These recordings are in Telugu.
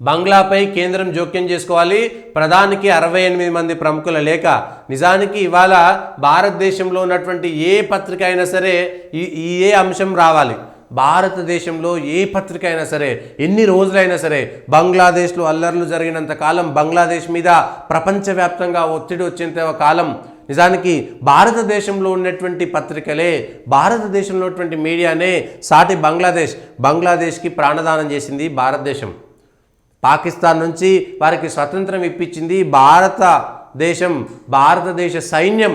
బంగ్లాపై కేంద్రం జోక్యం చేసుకోవాలి, ప్రధానికి 68 మంది ప్రముఖుల లేఖ. నిజానికి ఇవాళ భారతదేశంలో ఉన్నటువంటి ఏ పత్రిక అయినా సరే ఏ అంశం రావాలి, భారతదేశంలో ఏ పత్రిక అయినా సరే ఎన్ని రోజులైనా సరే బంగ్లాదేశ్లో అల్లర్లు జరిగినంత కాలం, బంగ్లాదేశ్ మీద ప్రపంచవ్యాప్తంగా ఒత్తిడి వచ్చేంత కాలం నిజానికి భారతదేశంలో ఉన్నటువంటి పత్రికలే, భారతదేశంలో ఉన్నటువంటి మీడియానే సాటి బంగ్లాదేశ్కి ప్రాణదానం చేసింది భారతదేశం. పాకిస్తాన్ నుంచి వారికి స్వతంత్రం ఇప్పించింది భారతదేశ సైన్యం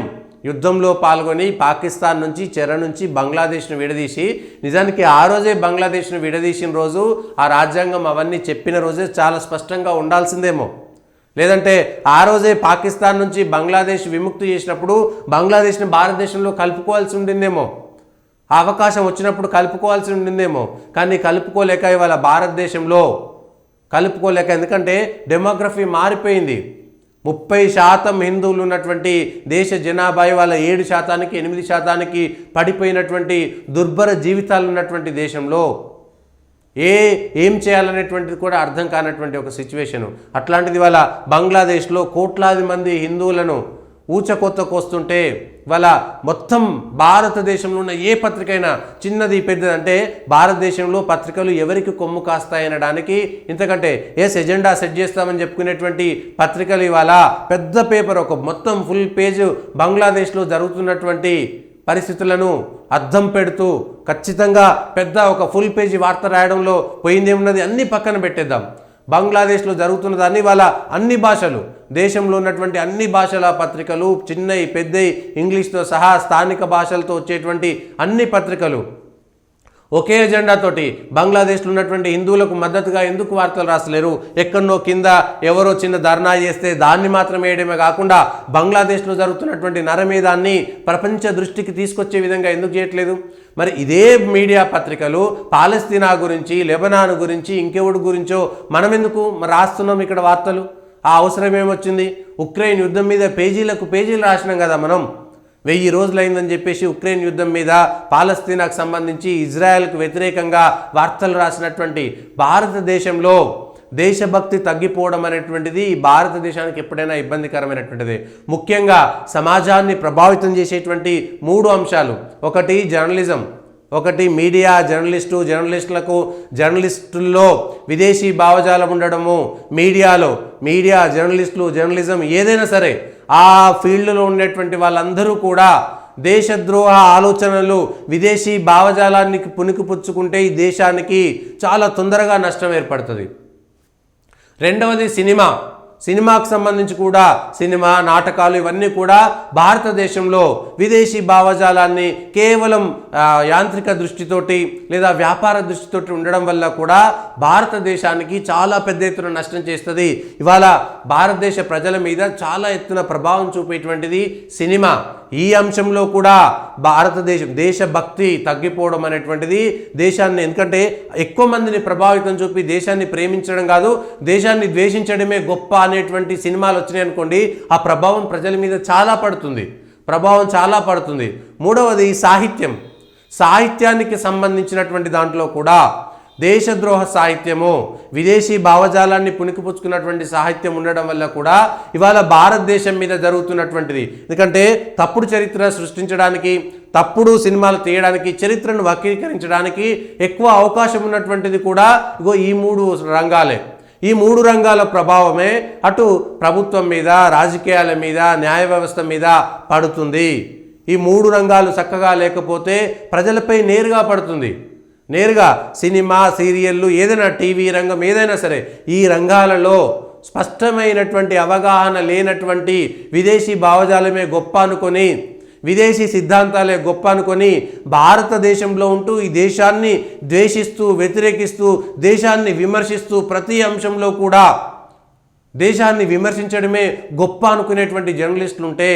యుద్ధంలో పాల్గొని పాకిస్తాన్ నుంచి చెర నుంచి బంగ్లాదేశ్ను విడదీసి, నిజానికి ఆ రోజే బంగ్లాదేశ్ను విడదీసిన రోజు ఆ రాజ్యాంగం అవన్నీ చెప్పిన రోజే చాలా స్పష్టంగా ఉండాల్సిందేమో. లేదంటే ఆ రోజే పాకిస్తాన్ నుంచి బంగ్లాదేశ్ విముక్తి చేసినప్పుడు బంగ్లాదేశ్ని భారతదేశంలో కలుపుకోవాల్సి ఉండిందేమో, ఆ అవకాశం వచ్చినప్పుడు కలుపుకోవాల్సి ఉండిందేమో. కానీ కలుపుకోలేక ఇవాళ భారతదేశంలో కలుపుకోలేక, ఎందుకంటే డెమోగ్రఫీ మారిపోయింది. 30% హిందువులు ఉన్నటువంటి దేశ జనాభా ఇవాళ 7%, 8% పడిపోయినటువంటి దుర్భర జీవితాలు ఉన్నటువంటి దేశంలో ఏం చేయాలనేటువంటిది కూడా అర్థం కానటువంటి ఒక సిచ్యువేషను. అట్లాంటిది ఇవాళ బంగ్లాదేశ్లో కోట్లాది మంది హిందువులను ఊచకొత్తకొస్తుంటే ఇవాళ మొత్తం భారతదేశంలో ఉన్న ఏ పత్రికైనా చిన్నది పెద్దది అంటే భారతదేశంలో పత్రికలు ఎవరికి కొమ్ము కాస్తాయనడానికి ఇంతకంటే ఎజెండా సెట్ చేస్తామని చెప్పుకునేటువంటి పత్రికలు ఇవాళ పెద్ద పేపర్ ఒక మొత్తం ఫుల్ పేజ్ బంగ్లాదేశ్లో జరుగుతున్నటువంటి పరిస్థితులను అద్దం పెడుతూ ఖచ్చితంగా పెద్ద ఒక ఫుల్ పేజీ వార్త రాయడంలో పోయిందేమున్నది అన్ని పక్కన పెట్టేద్దాం. బంగ్లాదేశ్లో జరుగుతున్న దాన్ని వాళ్ళ అన్ని భాషలు, దేశంలో ఉన్నటువంటి అన్ని భాషల పత్రికలు, చిన్నవి పెద్దవి, ఇంగ్లీష్తో సహా స్థానిక భాషలతో వచ్చేటువంటి అన్ని పత్రికలు ఒకే ఎజెండాతోటి బంగ్లాదేశ్లో ఉన్నటువంటి హిందువులకు మద్దతుగా ఎందుకు వార్తలు రాసలేరు? ఎక్కడో కింద ఎవరో చిన్న ధర్నా చేస్తే దాన్ని మాత్రం వేయడమే కాకుండా బంగ్లాదేశ్లో జరుగుతున్నటువంటి నరమేధాన్ని ప్రపంచ దృష్టికి తీసుకొచ్చే విధంగా ఎందుకు చేయట్లేదు? మరి ఇదే మీడియా పత్రికలు పాలస్తీనా గురించి, లెబనాన్ గురించి, ఇంకెవడి గురించో మనం ఎందుకు రాస్తున్నాం ఇక్కడ వార్తలు? ఆ అవసరం ఏమొచ్చింది? ఉక్రెయిన్ యుద్ధం మీద పేజీలకు పేజీలు రాసినాం కదా మనం. 1000 రోజులైందని చెప్పేసి ఉక్రెయిన్ యుద్ధం మీద, పాలస్తీనాకు సంబంధించి ఇజ్రాయెల్కు వ్యతిరేకంగా వార్తలు రాసినటువంటి భారతదేశంలో దేశభక్తి తగ్గిపోవడం అనేటువంటిది భారతదేశానికి ఎప్పుడైనా ఇబ్బందికరమైనటువంటిది. ముఖ్యంగా సమాజాన్ని ప్రభావితం చేసేటువంటి 3 అంశాలు. ఒకటి జర్నలిజం, ఒకటి మీడియా, జర్నలిస్టుల్లో విదేశీ భావజాలం ఉండడము, జర్నలిజం ఏదైనా సరే ఆ ఫీల్డ్లో ఉండేటువంటి వాళ్ళందరూ కూడా దేశద్రోహ ఆలోచనలు, విదేశీ భావజాలానికి పుణికిపుచ్చుకుంటే ఈ దేశానికి చాలా తొందరగా నష్టం ఏర్పడుతుంది. రెండవది సినిమాకు సంబంధించి కూడా సినిమా, నాటకాలు ఇవన్నీ కూడా భారతదేశంలో విదేశీ భావజాలాన్ని కేవలం యాంత్రిక దృష్టితోటి లేదా వ్యాపార దృష్టితోటి ఉండడం వల్ల కూడా భారతదేశానికి చాలా పెద్ద ఎత్తున నష్టం చేస్తుంది. ఇవాళ భారతదేశ ప్రజల మీద చాలా ఎత్తున ప్రభావం చూపేటువంటిది సినిమా. ఈ అంశంలో కూడా దేశభక్తి తగ్గిపోవడం అనేటువంటిది దేశాన్ని, ఎందుకంటే ఎక్కువ మందిని ప్రభావితం చూపి దేశాన్ని ప్రేమించడం కాదు, దేశాన్ని ద్వేషించడమే గొప్ప అనేటువంటి సినిమాలు వచ్చినాయి అనుకోండి, ఆ ప్రభావం ప్రజల మీద చాలా పడుతుంది. మూడవది సాహిత్యానికి సంబంధించినటువంటి దాంట్లో కూడా దేశద్రోహ సాహిత్యము, విదేశీ భావజాలాన్ని పుణికిపుచ్చుకున్నటువంటి సాహిత్యం ఉండడం వల్ల కూడా ఇవాళ భారతదేశం మీద జరుగుతున్నటువంటిది. ఎందుకంటే తప్పుడు చరిత్ర సృష్టించడానికి, తప్పుడు సినిమాలు తీయడానికి, చరిత్రను వక్రీకరించడానికి ఎక్కువ అవకాశం ఉన్నటువంటిది కూడా ఇగో ఈ 3 రంగాలే. ఈ 3 రంగాల ప్రభావమే అటు ప్రభుత్వం మీద, రాజకీయాల మీద, న్యాయ వ్యవస్థ మీద పడుతుంది. ఈ 3 రంగాలు చక్కగా లేకపోతే ప్రజలపై నేరుగా పడుతుంది. నేరుగా సినిమా, సీరియళ్ళు, ఏదైనా టీవీ రంగం ఏదైనా సరే ఈ రంగాలలో స్పష్టమైనటువంటి అవగాహన లేనటువంటి విదేశీ భావజాలమే గొప్ప అనుకొని, విదేశీ సిద్ధాంతాలే గొప్ప అనుకొని భారతదేశంలో ఉంటూ ఈ దేశాన్ని ద్వేషిస్తూ, వ్యతిరేకిస్తూ, దేశాన్ని విమర్శిస్తూ, ప్రతి అంశంలో కూడా దేశాన్ని విమర్శించడమే గొప్ప అనుకునేటువంటి జర్నలిస్టులు ఉంటే,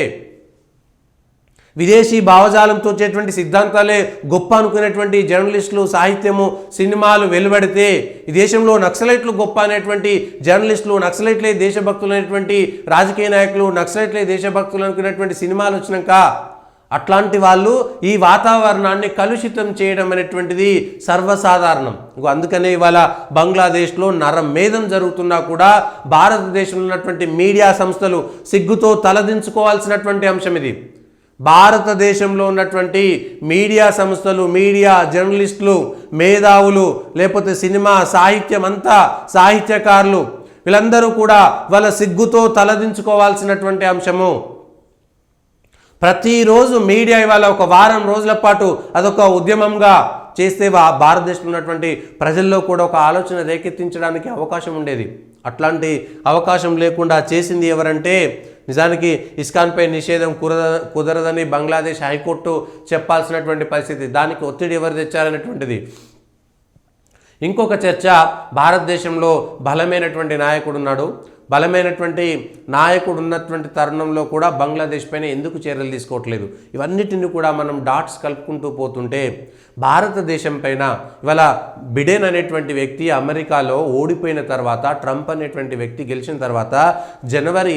విదేశీ భావజాలంతో వచ్చేటువంటి సిద్ధాంతాలే గొప్ప అనుకునేటువంటి జర్నలిస్టులు, సాహిత్యము, సినిమాలు వెలువడితే ఈ దేశంలో నక్సలైట్లు గొప్ప అనేటువంటి జర్నలిస్టులు, నక్సలైట్లే దేశభక్తులు అనేటువంటి రాజకీయ నాయకులు, నక్సలైట్లే దేశభక్తులు అనుకునేటువంటి సినిమాలు వచ్చినాక అట్లాంటి వాళ్ళు ఈ వాతావరణాన్ని కలుషితం చేయడం అనేటువంటిది సర్వసాధారణం. అందుకనే ఇవాళ బంగ్లాదేశ్లో నరమేధం జరుగుతున్నా కూడా భారతదేశంలో ఉన్నటువంటి మీడియా సంస్థలు సిగ్గుతో తలదించుకోవాల్సినటువంటి అంశం ఇది. భారతదేశంలో ఉన్నటువంటి మీడియా సంస్థలు, మీడియా జర్నలిస్టులు, మేధావులు, లేకపోతే సినిమా సాహిత్యం అంతా సాహిత్యకారులు, వీళ్ళందరూ కూడా వాళ్ళ సిగ్గుతో తలదించుకోవాల్సినటువంటి అంశము. ప్రతిరోజు మీడియా ఇవాళ ఒక వారం రోజుల పాటు అదొక ఉద్యమంగా చేస్తే భారతదేశంలో ఉన్నటువంటి ప్రజల్లో కూడా ఒక ఆలోచన రేకెత్తించడానికి అవకాశం ఉండేది. అట్లాంటి అవకాశం లేకుండా చేసింది ఎవరంటే నిజానికి ఇస్కాన్పై నిషేధం కుదరదని బంగ్లాదేశ్ హైకోర్టు చెప్పాల్సినటువంటి పరిస్థితి. దానికి ఒత్తిడి ఎవరు తెచ్చారనేటువంటిది ఇంకొక చర్చ. భారతదేశంలో బలమైనటువంటి నాయకుడు ఉన్నాడు. బలమైనటువంటి నాయకుడు ఉన్నటువంటి తరుణంలో కూడా బంగ్లాదేశ్ పైన ఎందుకు చర్యలు తీసుకోవట్లేదు? ఇవన్నిటిని కూడా మనం డాట్స్ కలుపుకుంటూ పోతుంటే భారతదేశం పైన ఇవాళ బిడెన్ అనేటువంటి వ్యక్తి అమెరికాలో ఓడిపోయిన తర్వాత, ట్రంప్ అనేటువంటి వ్యక్తి గెలిచిన తర్వాత జనవరి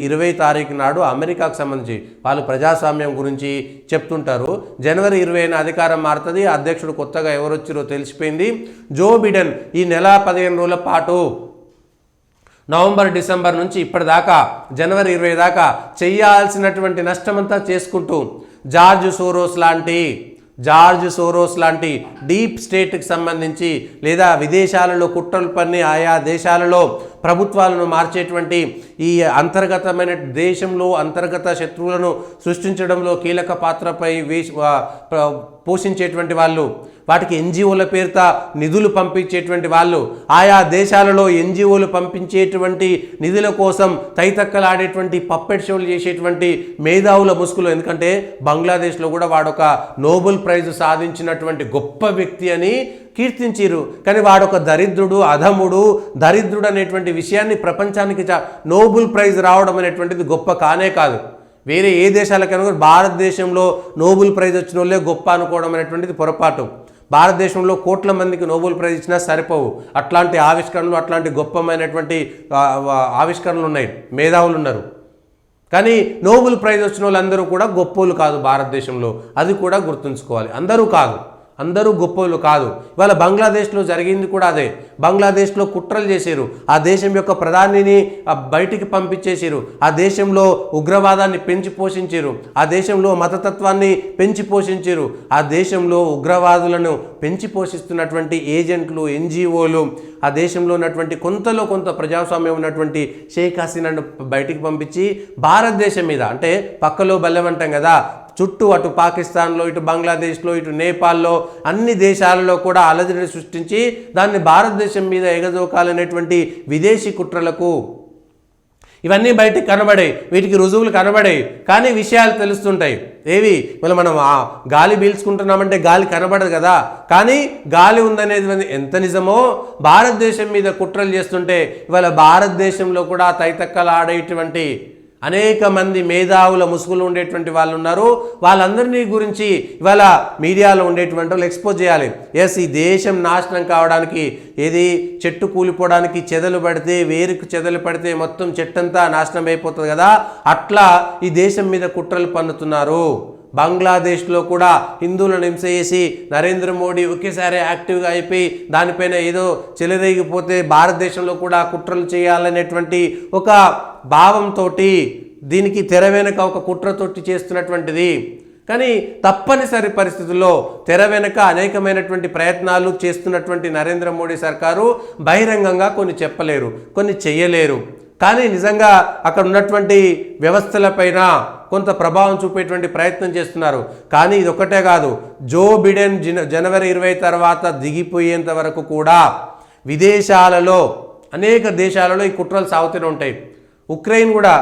20 తారీఖు నాడు అమెరికాకు సంబంధించి వాళ్ళు ప్రజాస్వామ్యం గురించి చెప్తుంటారు. జనవరి 20న అధికారం మారుతుంది. అధ్యక్షుడు కొత్తగా ఎవరు వచ్చారో తెలిసిపోయింది. జో బిడెన్ ఈ నెల 15 రోజుల పాటు నవంబర్ డిసెంబర్ నుంచి ఇప్పటిదాకా జనవరి 20 దాకా చేయాల్సినటువంటి నష్టమంతా చేసుకుంటూ జార్జ్ సోరోస్ లాంటి డీప్ స్టేట్కి సంబంధించి లేదా విదేశాలలో కుట్రలు పన్ని ఆయా దేశాలలో ప్రభుత్వాలను మార్చేటువంటి ఈ అంతర్గతమైన దేశంలో అంతర్గత శత్రువులను సృష్టించడంలో కీలక పాత్రపై పోషించేటువంటి వాళ్ళు, వాటికి ఎన్జిఓల పేరుత నిధులు పంపించేటువంటి వాళ్ళు, ఆయా దేశాలలో ఎన్జిఓలు పంపించేటువంటి నిధుల కోసం తైతక్కలాడేటువంటి పప్పెట్ షోలు చేసేటువంటి మేధావుల ముసుగులు. ఎందుకంటే బంగ్లాదేశ్లో కూడా వాడొక నోబెల్ ప్రైజ్ సాధించినటువంటి గొప్ప వ్యక్తి అని కీర్తించారు. కానీ వాడొక దరిద్రుడు, అధముడు, దరిద్రుడు అనేటువంటి విషయాన్ని ప్రపంచానికి నోబెల్ ప్రైజ్ రావడం అనేటువంటిది గొప్ప కానే కాదు. వేరే ఏ దేశాలకైనా భారతదేశంలో నోబెల్ ప్రైజ్ వచ్చిన వాళ్ళే గొప్ప అనుకోవడం అనేటువంటిది పొరపాటు. భారతదేశంలో కోట్ల మందికి నోబెల్ ప్రైజ్ ఇచ్చినా సరిపోవు. అట్లాంటి ఆవిష్కరణలు, అట్లాంటి గొప్పమైనటువంటి ఆవిష్కరణలు ఉన్నాయి, మేధావులు ఉన్నారు. కానీ నోబెల్ ప్రైజ్ వచ్చిన వాళ్ళందరూ కూడా గొప్పోళ్ళు కాదు భారతదేశంలో. అది కూడా గుర్తుంచుకోవాలి. అందరూ గొప్పలు కాదు. ఇవాళ బంగ్లాదేశ్లో జరిగింది కూడా అదే. బంగ్లాదేశ్లో కుట్రలు చేశారు. ఆ దేశం యొక్క ప్రధానిని బయటికి పంపించేసారు. ఆ దేశంలో ఉగ్రవాదాన్ని పెంచి పోషించారు. ఆ దేశంలో మతతత్వాన్ని పెంచి పోషించారు. ఆ దేశంలో ఉగ్రవాదులను పెంచి పోషిస్తున్నటువంటి ఏజెంట్లు, ఎన్జిఓలు, ఆ దేశంలో ఉన్నటువంటి కొంతలో కొంత ప్రజాస్వామ్యం ఉన్నటువంటి షేక్ హసీనాను బయటికి పంపించి భారతదేశం మీద, అంటే పక్కలో బల్లెమంటాం కదా, చుట్టూ అటు పాకిస్తాన్లో, ఇటు బంగ్లాదేశ్లో, ఇటు నేపాల్లో అన్ని దేశాలలో కూడా అలజడిని సృష్టించి దాన్ని భారతదేశం మీద ఎగదోకాలనేటువంటి విదేశీ కుట్రలకు ఇవన్నీ బయటికి కనబడాయి. వీటికి రుజువులు కనబడాయి. కానీ విషయాలు తెలుస్తుంటాయి. ఏవి? మళ్ళీ మనం గాలి పీల్చుకుంటున్నామంటే గాలి కనబడదు కదా, కానీ గాలి ఉందనేది ఎంత నిజమో భారతదేశం మీద కుట్రలు చేస్తుంటే ఇవాళ భారతదేశంలో కూడా తైతక్కలాడేటువంటి అనేక మంది మేధావుల ముసుగులు ఉండేటువంటి వాళ్ళు ఉన్నారు. వాళ్ళందరినీ గురించి ఇవాళ మీడియాలో ఉండేటువంటి వాళ్ళు ఎక్స్పోజ్ చేయాలి. ఎస్, ఈ దేశం నాశనం కావడానికి, ఏది చెట్టు కూలిపోవడానికి చెదలు పడితే, వేరుకు చెదలు పడితే మొత్తం చెట్టంతా నాశనం అయిపోతుంది కదా, అట్లా ఈ దేశం మీద కుట్రలు పన్నుతున్నారు. బంగ్లాదేశ్లో కూడా హిందువులను హింస చేసి నరేంద్ర మోడీ ఒకేసారి యాక్టివ్గా అయిపోయి దానిపైన ఏదో చెలరేగిపోతే భారతదేశంలో కూడా కుట్రలు చేయాలనేటువంటి ఒక భావంతో దీనికి తెర వెనుక ఒక కుట్రతోటి చేస్తున్నటువంటిది. కానీ తప్పనిసరి పరిస్థితుల్లో తెర వెనుక అనేకమైనటువంటి ప్రయత్నాలు చేస్తున్నటువంటి నరేంద్ర మోడీ సర్కారు బహిరంగంగా కొన్ని చెప్పలేరు, కొన్ని చెయ్యలేరు. కానీ నిజంగా అక్కడ ఉన్నటువంటి వ్యవస్థలపైన కొంత ప్రభావం చూపేటువంటి ప్రయత్నం చేస్తున్నారు. కానీ ఇది ఒక్కటే కాదు, జో బిడెన్ జనవరి 20 తర్వాత దిగిపోయేంత వరకు కూడా విదేశాలలో, అనేక దేశాలలో ఈ కుట్రలు సాగుతూనే ఉంటాయి. ఉక్రెయిన్ కూడా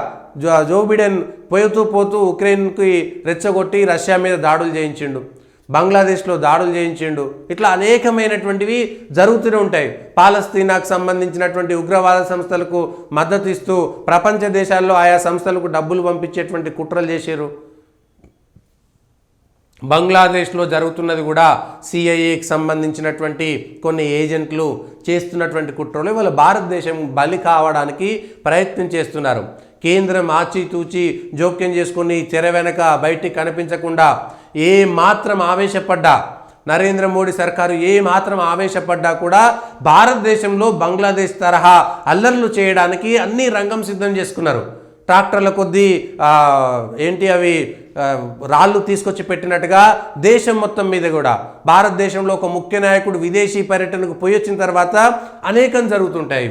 జో బిడెన్ పోతూ ఉక్రెయిన్కి రెచ్చగొట్టి రష్యా మీద దాడులు చేయించిండు, బంగ్లాదేశ్లో దాడులు చేయించిండు. ఇట్లా అనేకమైనటువంటివి జరుగుతూనే ఉంటాయి. పాలస్తీనాకు సంబంధించినటువంటి ఉగ్రవాద సంస్థలకు మద్దతు ఇస్తూ ప్రపంచ దేశాల్లో ఆయా సంస్థలకు డబ్బులు పంపించేటువంటి కుట్రలు చేశారు. బంగ్లాదేశ్లో జరుగుతున్నది కూడా సిఐఏకి సంబంధించినటువంటి కొన్ని ఏజెంట్లు చేస్తున్నటువంటి కుట్రలు. ఇవాళ భారతదేశం బలి కావడానికి ప్రయత్నం చేస్తున్నారు. కేంద్రం ఆచితూచి జోక్యం చేసుకుని తెర వెనక బయటికి కనిపించకుండా ఏ మాత్రం ఆవేశపడ్డా, నరేంద్ర మోడీ సర్కారు ఏ మాత్రం ఆవేశపడ్డా కూడా భారతదేశంలో బంగ్లాదేశ్ తరహా అల్లర్లు చేయడానికి అన్ని రంగం సిద్ధం చేసుకున్నారు. ట్రాక్టర్ల కొద్దీ అవి రాళ్ళు తీసుకొచ్చి పెట్టినట్టుగా దేశం మొత్తం మీద కూడా భారతదేశంలో ఒక ముఖ్య నాయకుడు విదేశీ పర్యటనకు పోయి వచ్చిన తర్వాత అనేకం జరుగుతుంటాయి.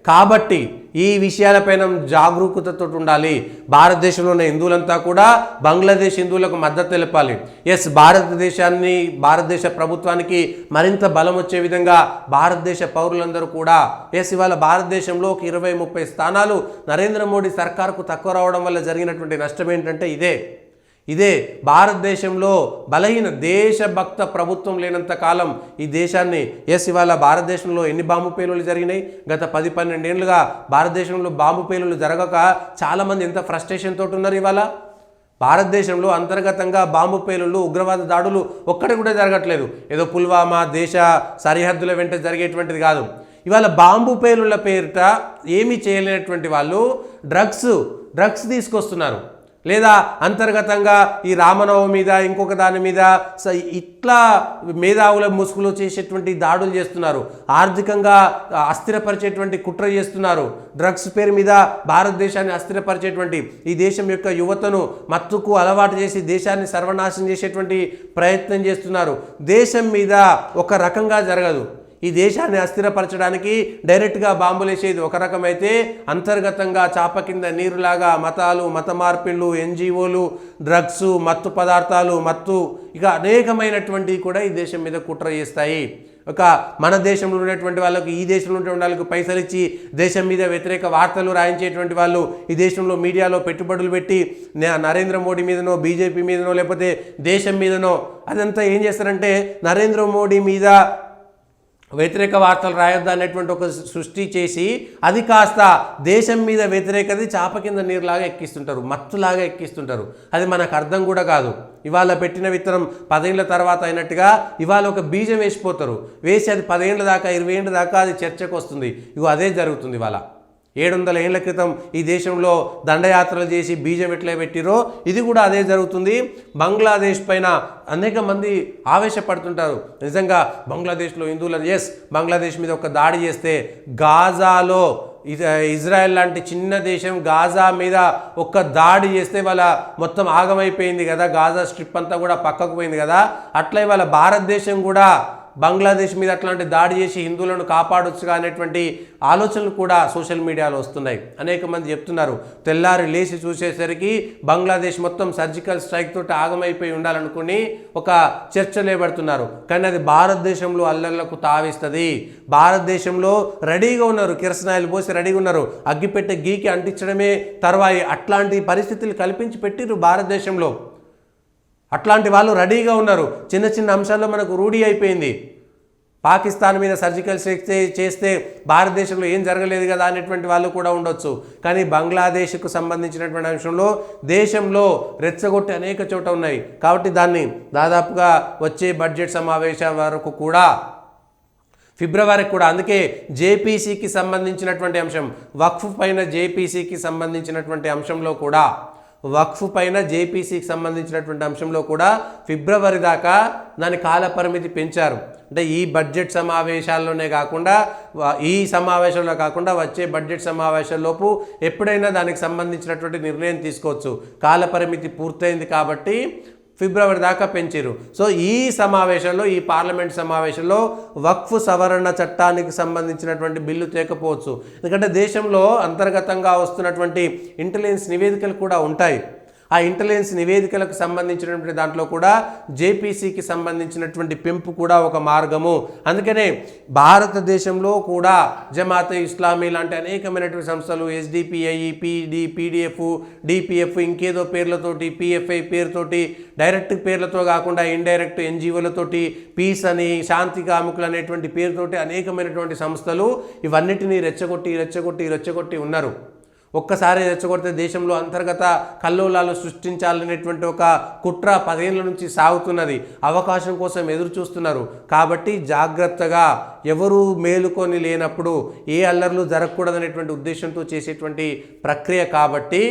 కాబట్టి ఈ విషయాలపైన జాగరూకతతో ఉండాలి. భారతదేశంలో ఉన్న హిందువులంతా కూడా బంగ్లాదేశ్ హిందువులకు మద్దతు తెలపాలి. భారతదేశ ప్రభుత్వానికి మరింత బలం వచ్చే విధంగా భారతదేశ పౌరులందరూ కూడా ఇవాళ భారతదేశంలో ఒక 20-30 స్థానాలు నరేంద్ర మోడీ సర్కారుకు తక్కువ రావడం వల్ల జరిగినటువంటి నష్టం ఏంటంటే ఇదే భారతదేశంలో బలహీన దేశభక్త ప్రభుత్వం లేనంత కాలం ఈ దేశాన్ని ఇవాళ భారతదేశంలో ఎన్ని బాంబు పేలులు జరిగినాయి? గత 10-12 ఏళ్ళుగా భారతదేశంలో బాంబు పేలులు జరగక చాలామంది ఎంత ఫ్రస్ట్రేషన్ తోటి ఉన్నారు. ఇవాళ భారతదేశంలో అంతర్గతంగా బాంబు పేలుళ్ళు, ఉగ్రవాద దాడులు ఒక్కటి కూడా జరగట్లేదు. ఏదో పుల్వామా దేశ సరిహద్దుల వెంట జరిగేటువంటిది కాదు. ఇవాళ బాంబు పేలుళ్ళ పేరిట ఏమీ చేయలేనటువంటి వాళ్ళు డ్రగ్స్ తీసుకొస్తున్నారు. లేదా అంతర్గతంగా ఈ రామనవమి మీద ఇంకొక దాని మీద ఇట్లా మేధావుల ముసుగులో చేసేటువంటి దాడులు చేస్తున్నారు. ఆర్థికంగా అస్థిరపరిచేటువంటి కుట్ర చేస్తున్నారు. డ్రగ్స్ పేరు మీద భారతదేశాన్ని అస్థిరపరిచేటువంటి ఈ దేశం యొక్క యువతను మత్తుకు అలవాటు చేసి దేశాన్ని సర్వనాశనం చేసేటువంటి ప్రయత్నం చేస్తున్నారు. దేశం మీద ఒక రకంగా జరగదు. ఈ దేశాన్ని అస్థిరపరచడానికి డైరెక్ట్గా బాంబులేసేది ఒక రకమైతే, అంతర్గతంగా చాప కింద నీరులాగా మతాలు, మత మార్పిళ్ళు, ఎన్జిఓలు, డ్రగ్స్, మత్తు పదార్థాలు, ఇక అనేకమైనటువంటివి కూడా ఈ దేశం మీద కుట్ర చేస్తాయి. మన దేశంలో ఉన్నటువంటి వాళ్ళకు, ఈ దేశంలో ఉన్నటువంటి వాళ్ళకు పైసలు ఇచ్చి దేశం మీద వ్యతిరేక వార్తలు రాయించేటువంటి వాళ్ళు ఈ దేశంలో మీడియాలో పెట్టుబడులు పెట్టి నరేంద్ర మోడీ మీదనో, బీజేపీ మీదనో, లేకపోతే దేశం మీదనో అదంతా ఏం చేస్తారంటే నరేంద్ర మోడీ మీద వ్యతిరేక వార్తలు రాయొద్దు అనేటువంటి ఒక సృష్టి చేసి అది కాస్త దేశం మీద వ్యతిరేకది చాప కింద నీరులాగా ఎక్కిస్తుంటారు, మత్తులాగా ఎక్కిస్తుంటారు. అది మనకు అర్థం కూడా కాదు. ఇవాళ పెట్టిన విత్తనం 10 ఏళ్ళ తర్వాత అయినట్టుగా ఇవాళ ఒక బీజం వేసి అది 10 ఏళ్ళ దాకా 20 ఏళ్ళ దాకా అది చర్చకు వస్తుంది. అదే జరుగుతుంది. ఇవాళ 700 ఏళ్ల క్రితం ఈ దేశంలో దండయాత్రలు చేసి బీజం ఎట్లా పెట్టిరో ఇది కూడా అదే జరుగుతుంది. బంగ్లాదేశ్ పైన అనేక మంది ఆవేశపడుతుంటారు. నిజంగా బంగ్లాదేశ్లో హిందువులు బంగ్లాదేశ్ మీద ఒక దాడి చేస్తే, గాజాలో ఇజ్రాయెల్ లాంటి చిన్న దేశం గాజా మీద ఒక్క దాడి చేస్తే వాళ్ళ మొత్తం ఆగమైపోయింది కదా, గాజా స్ట్రిప్ అంతా కూడా పక్కకు పోయింది కదా. అట్లా ఇవాళ భారతదేశం కూడా బంగ్లాదేశ్ మీద అట్లాంటి దాడి చేసి హిందువులను కాపాడొచ్చుగా అనేటువంటి ఆలోచనలు కూడా సోషల్ మీడియాలో వస్తున్నాయి. అనేక మంది చెప్తున్నారు తెల్లారి లేచి చూసేసరికి బంగ్లాదేశ్ మొత్తం సర్జికల్ స్ట్రైక్ తోటి ఆగమైపోయి ఉండాలనుకుని ఒక చర్చ లేబడుతున్నారు. కానీ అది భారతదేశంలో అల్లర్లకు తావిస్తుంది. భారతదేశంలో రెడీగా ఉన్నారు, కిరసనాయిలు పోసి రెడీగా ఉన్నారు, అగ్గిపెట్టె గీకి అంటించడమే తర్వాయి అట్లాంటి పరిస్థితులు కల్పించి పెట్టిరు భారతదేశంలో. అట్లాంటి వాళ్ళు రెడీగా ఉన్నారు. చిన్న చిన్న అంశాల్లో మనకు రూఢి అయిపోయింది. పాకిస్తాన్ మీద సర్జికల్ స్ట్రైక్ చేస్తే భారతదేశంలో ఏం జరగలేదు కదా అనేటువంటి వాళ్ళు కూడా ఉండొచ్చు. కానీ బంగ్లాదేశ్కు సంబంధించినటువంటి అంశంలో దేశంలో రెచ్చగొట్టి అనేక చోట ఉన్నాయి. కాబట్టి దాన్ని దాదాపుగా వచ్చే బడ్జెట్ సమావేశం వరకు కూడా ఫిబ్రవరికి కూడా, అందుకే జేపీసీకి సంబంధించినటువంటి అంశం, వక్ఫ్ పైన జేపీసీకి సంబంధించినటువంటి అంశంలో కూడా ఫిబ్రవరి దాకా దాని కాలపరిమితి పెంచారు. అంటే ఈ బడ్జెట్ సమావేశాల్లోనే కాకుండా ఈ సమావేశంలో కాకుండా వచ్చే బడ్జెట్ సమావేశాల్లోపు ఎప్పుడైనా దానికి సంబంధించినటువంటి నిర్ణయం తీసుకోవచ్చు. కాలపరిమితి పూర్తయింది కాబట్టి ఫిబ్రవరి దాకా పెంచారు. సో ఈ సమావేశంలో, ఈ పార్లమెంట్ సమావేశంలో వక్ఫ్ సవరణ చట్టానికి సంబంధించినటువంటి బిల్లు తేకపోవచ్చు. ఎందుకంటే దేశంలో అంతర్గతంగా వస్తున్నటువంటి ఇంటెలిజెన్స్ నివేదికలు కూడా ఉంటాయి. ఆ ఇంటెలిజెన్స్ నివేదికలకు సంబంధించినటువంటి దాంట్లో కూడా జేపీసీకి సంబంధించినటువంటి పెంపు కూడా ఒక మార్గము. అందుకనే భారతదేశంలో కూడా జమాతే ఇస్లామీ లాంటి అనేకమైనటువంటి సంస్థలు, ఎస్డిపిఐ, పీడిఎఫ్, డిపిఎఫ్, ఇంకేదో పేర్లతోటి, పిఎఫ్ఐ పేరుతోటి, డైరెక్ట్ పేర్లతో కాకుండా ఇండైరెక్ట్ ఎన్జిఓలతోటి, పీస్ అని, శాంతి కాముకులు అనేటువంటి పేరుతోటి అనేకమైనటువంటి సంస్థలు ఇవన్నిటినీ రెచ్చగొట్టి ఉన్నారు. ఒక్కసారి రెచ్చగొడితే దేశంలో అంతర్గత కల్లోలాలు సృష్టించాలనేటువంటి ఒక కుట్ర 10 ఏళ్ల నుంచి సాగుతున్నది. అవకాశం కోసం ఎదురు చూస్తున్నారు. కాబట్టి జాగ్రత్తగా, ఎవరు మేలుకొని లేనప్పుడు ఏ అల్లర్లు జరగకూడదనేటువంటి ఉద్దేశంతో చేసేటువంటి ప్రక్రియ. కాబట్టి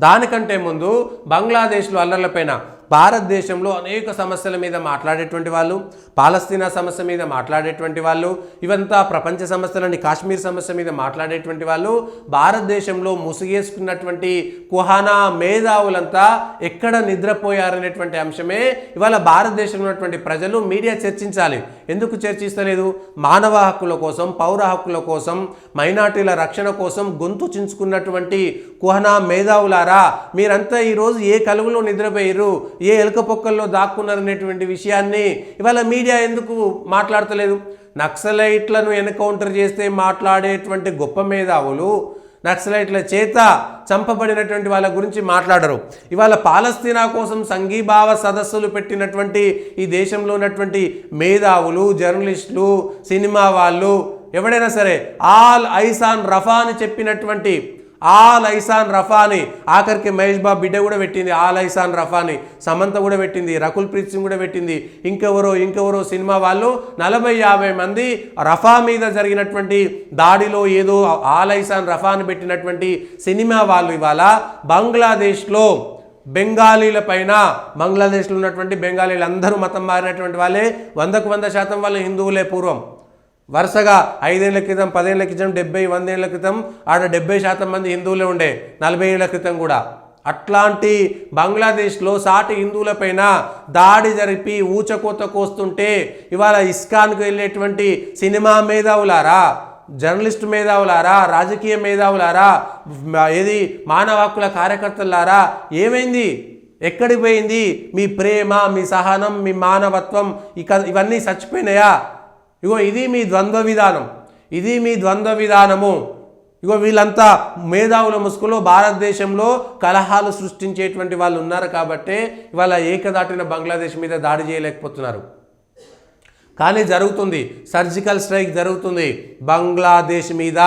దానికంటే ముందు బంగ్లాదేశ్లో అల్లర్లపైన, భారతదేశంలో అనేక సమస్యల మీద మాట్లాడేటువంటి వాళ్ళు, పాలస్తీనా సమస్య మీద మాట్లాడేటువంటి వాళ్ళు, ఇవంతా ప్రపంచ సమస్యలని, కాశ్మీర్ సమస్య మీద మాట్లాడేటువంటి వాళ్ళు, భారతదేశంలో ముసుగేసుకున్నటువంటి కుహానా మేధావులంతా ఎక్కడ నిద్రపోయారనేటువంటి అంశమే ఇవాళ భారతదేశంలో ఉన్నటువంటి ప్రజలు, మీడియా చర్చించాలి. ఎందుకు చర్చిస్తలేదు? మానవ హక్కుల కోసం, పౌర హక్కుల కోసం, మైనార్టీల రక్షణ కోసం గొంతు చించుకున్నటువంటి కుహానా మేధావులారా, మీరంతా ఈరోజు ఏ కలుగులో నిద్రపోయారు, ఏ ఎలుక పొక్కల్లో దాక్కున్నారనేటువంటి విషయాన్ని ఇవాళ మీడియా ఎందుకు మాట్లాడతలేదు? నక్సలైట్లను ఎన్కౌంటర్ చేస్తే మాట్లాడేటువంటి గొప్ప మేధావులు నక్సలైట్ల చేత చంపబడినటువంటి వాళ్ళ గురించి మాట్లాడరు. ఇవాళ పాలస్తీనా కోసం సంఘీభావ సదస్సులు పెట్టినటువంటి ఈ దేశంలో ఉన్నటువంటి మేధావులు, జర్నలిస్టులు, సినిమా వాళ్ళు, ఎవడైనా సరే ఆల్ ఐస్ ఆన్ రఫా అని చెప్పినటువంటి, ఆల్ ఐసాన్ రఫాని, ఆఖరికి మహేష్ బాబు బిడ్డ కూడా పెట్టింది ఆల్ ఐసాన్ రఫాని, సమంత కూడా పెట్టింది, రకుల్ ప్రీత్ సింగ్ కూడా పెట్టింది, ఇంకెవరో సినిమా వాళ్ళు 40-50 మంది రఫా మీద జరిగినటువంటి దాడిలో ఏదో ఆల్ ఐసాన్ రఫాని పెట్టినటువంటి సినిమా వాళ్ళు ఇవాళ బంగ్లాదేశ్లో బెంగాలీల పైన, బంగ్లాదేశ్లో ఉన్నటువంటి బెంగాలీలు అందరూ మతం మారినటువంటి వాళ్ళే, 100% వాళ్ళు హిందువులే. పూర్వం వరుసగా 5 ఏళ్ల క్రితం, 10 ఏళ్ల క్రితం, 70-100 ఏళ్ల క్రితం ఆడ 70% మంది హిందువులే ఉండే, 40 ఏళ్ల క్రితం కూడా. అట్లాంటి బంగ్లాదేశ్లో సాటి హిందువులపైన దాడి జరిపి ఊచకోత కోస్తుంటే ఇవాళ ఇస్కాన్కు వెళ్ళేటువంటి సినిమా మేధావులారా, జర్నలిస్టు మేధావులారా, రాజకీయ మేధావులారా, ఏది మానవ హక్కుల కార్యకర్తలారా, ఏమైంది? ఎక్కడికి పోయింది మీ ప్రేమ, మీ సహనం, మీ మానవత్వం? ఇవన్నీ చచ్చిపోయినాయా? ఇగో ఇది మీ ద్వంద్వ విధానం, ఇది మీ ద్వంద్వ విధానము. ఇగో వీళ్ళంతా మేధావుల ముసుగులో భారతదేశంలో కలహాలు సృష్టించేటువంటి వాళ్ళు ఉన్నారు. కాబట్టే ఇవాళ ఏకదాటిన బంగ్లాదేశ్ మీద దాడి చేయలేకపోతున్నారు. కానీ జరుగుతుంది, సర్జికల్ స్ట్రైక్ జరుగుతుంది బంగ్లాదేశ్ మీద.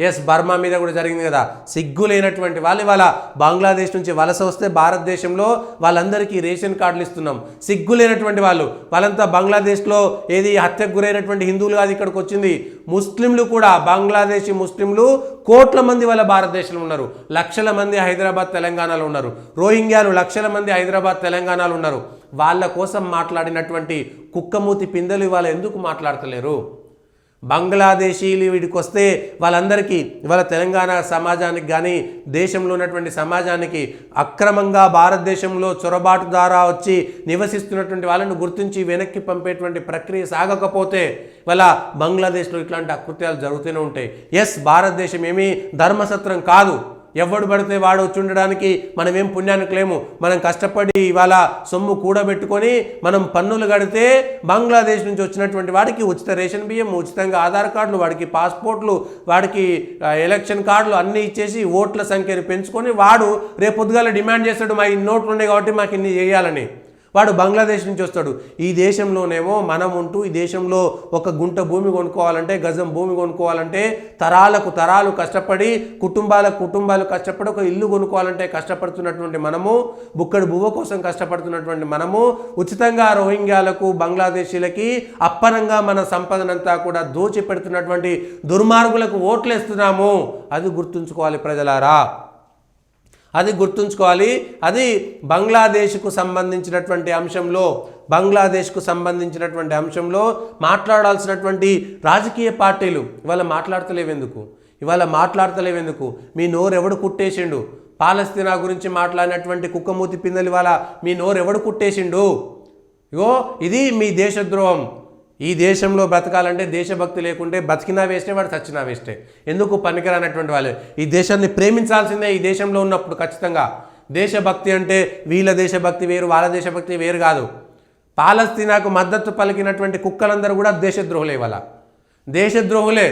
ఎస్, బర్మా మీద కూడా జరిగింది కదా. సిగ్గు లేనటువంటి వాళ్ళు ఇవాళ బంగ్లాదేశ్ నుంచి వలస వస్తే భారతదేశంలో వాళ్ళందరికీ రేషన్ కార్డులు ఇస్తున్నాం. సిగ్గు లేనటువంటి వాళ్ళు, వాళ్ళంతా బంగ్లాదేశ్లో ఏది హత్యకు గురైనటువంటి హిందువులు కాదు ఇక్కడికి వచ్చింది, ముస్లింలు కూడా. బంగ్లాదేశీ ముస్లింలు కోట్ల మంది వాళ్ళ భారతదేశంలో ఉన్నారు, లక్షల మంది హైదరాబాద్ తెలంగాణలో ఉన్నారు. రోహింగ్యాలు లక్షల మంది హైదరాబాద్ తెలంగాణలో ఉన్నారు. వాళ్ళ కోసం మాట్లాడినటువంటి కుక్కమూతి పిందెలు ఇవాళ ఎందుకు మాట్లాడతలేరు? బంగ్లాదేశీలు వీడికి వస్తే వాళ్ళందరికీ, ఇవాళ తెలంగాణ సమాజానికి కానీ దేశంలో ఉన్నటువంటి సమాజానికి అక్రమంగా భారతదేశంలో చొరబాటు ద్వారా వచ్చి నివసిస్తున్నటువంటి వాళ్ళను గుర్తించి వెనక్కి పంపేటువంటి ప్రక్రియ సాగకపోతే వాళ్ళ బంగ్లాదేశ్లో ఇట్లాంటి అకృత్యాలు జరుగుతూనే ఉంటాయి. ఎస్, భారతదేశం ఏమీ ధర్మసత్రం కాదు. ఎవడు పడితే వాడు వచ్చి ఉండడానికి మనమేం పుణ్యానికి లేము. మనం కష్టపడి ఇవాళ సొమ్ము కూడబెట్టుకొని మనం పన్నులు కడితే బంగ్లాదేశ్ నుంచి వచ్చినటువంటి వాడికి ఉచిత రేషన్ బియ్యం, ఉచితంగా ఆధార్ కార్డులు, వాడికి పాస్పోర్ట్లు, వాడికి ఎలక్షన్ కార్డులు అన్నీ ఇచ్చేసి ఓట్ల సంఖ్యను పెంచుకొని వాడు రేపొద్దుగాల డిమాండ్ చేస్తాడు, మా ఇన్ని నోట్లు ఉన్నాయి కాబట్టి మాకు ఇన్ని చేయాలని. వాడు బంగ్లాదేశ్ నుంచి వస్తాడు. ఈ దేశంలోనేమో మనం ఉంటూ ఈ దేశంలో ఒక గుంట భూమి కొనుక్కోవాలంటే, గజం భూమి కొనుక్కోవాలంటే, తరాలు కష్టపడి, కుటుంబాలు కష్టపడి ఒక ఇల్లు కొనుక్కోవాలంటే కష్టపడుతున్నటువంటి మనము, బుక్కడి బువ్వ కోసం కష్టపడుతున్నటువంటి మనము, ఉచితంగా రోహింగ్యాలకు, బంగ్లాదేశీలకి అప్పనంగా మన సంపదనంతా కూడా దోచి పెడుతున్నటువంటి దుర్మార్గులకు ఓట్లేస్తున్నాము. అది గుర్తుంచుకోవాలి ప్రజలారా, అది గుర్తుంచుకోవాలి. అది బంగ్లాదేశ్కు సంబంధించినటువంటి అంశంలో మాట్లాడాల్సినటువంటి రాజకీయ పార్టీలు ఇవాళ మాట్లాడతలేవెందుకు? మీ నోరెవడు కుట్టేసిండు? పాలస్తీనా గురించి మాట్లాడినటువంటి కుక్కమూతి పిందెలు ఇవాళ మీ నోరెవడు కుట్టేసిండు? ఇగో ఇది మీ దేశద్రోహం. ఈ దేశంలో బ్రతకాలంటే దేశభక్తి లేకుంటే బతికినా వేస్టే, వాడు చచ్చినా వేస్టే. ఎందుకు పనికిరానటువంటి వాళ్ళు ఈ దేశాన్ని ప్రేమించాల్సిందే. ఈ దేశంలో ఉన్నప్పుడు ఖచ్చితంగా దేశభక్తి అంటే వీళ్ళ దేశభక్తి వేరు, వాళ్ళ దేశభక్తి వేరు కాదు. పాలస్తీనాకు మద్దతు పలికినటువంటి కుక్కలందరూ కూడా దేశద్రోహులే. వాళ్ళ దేశద్రోహులే.